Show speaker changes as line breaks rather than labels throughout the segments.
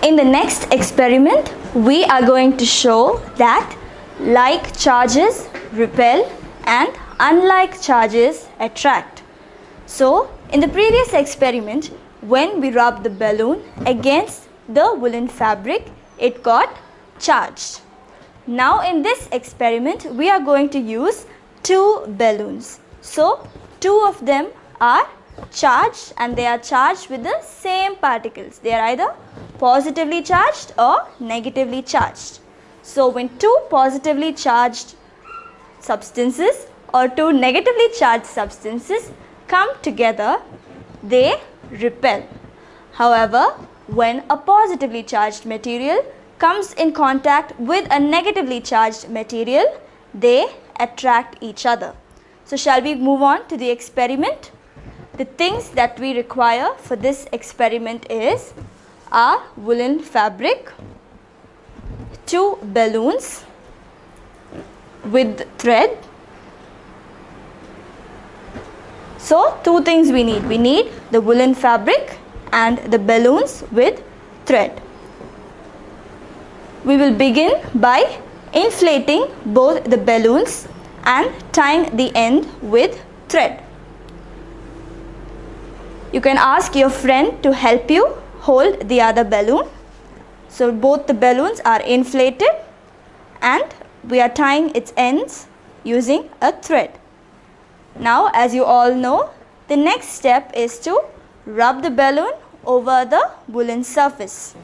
In the next experiment, we are going to show that like charges repel and unlike charges attract. So, in the previous experiment, when we rubbed the balloon against the woolen fabric, it got charged. Now in this experiment, we are going to use two balloons. So, two of them are charged and they are charged with the same particles. They are either positively charged or negatively charged. So, when two positively charged substances or two negatively charged substances come together, they repel. However, when a positively charged material comes in contact with a negatively charged material, they attract each other. So, shall we move on to the experiment? The things that we require for this experiment is a woolen fabric, two balloons with thread. So, two things we need. We need the woolen fabric and the balloons with thread. We will begin by inflating both the balloons and tying the end with thread. You can ask your friend to help you hold the other balloon. So both the balloons are inflated and we are tying its ends using a thread. Now, as you all know, the next step is to rub the balloon over the woolen surface.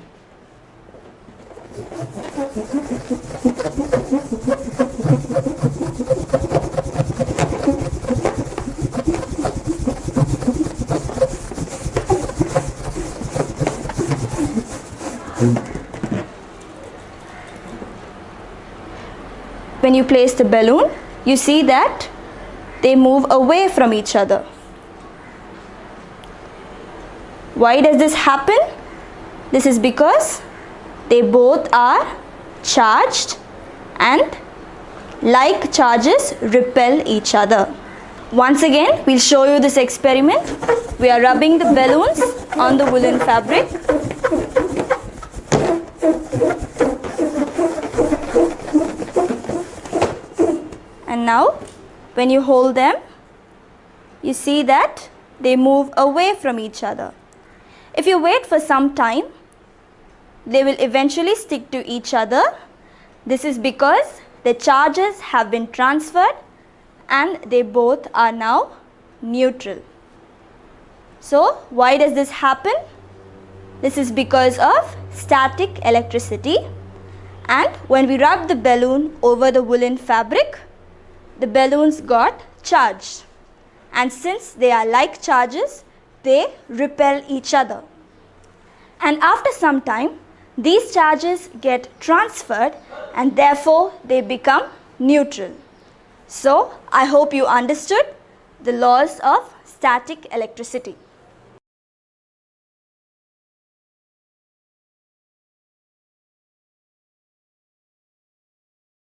When you place the balloon, you see that they move away from each other. Why does this happen? This is because they both are charged and like charges repel each other. Once again, we'll show you this experiment. We are rubbing the balloons on the woolen fabric. And now, when you hold them, you see that they move away from each other. If you wait for some time, they will eventually stick to each other. This is because the charges have been transferred and they both are now neutral. So, why does this happen? This is because of static electricity, and when we rub the balloon over the woolen fabric, the balloons got charged, and since they are like charges, they repel each other. And after some time, these charges get transferred and therefore they become neutral. So, I hope you understood the laws of static electricity.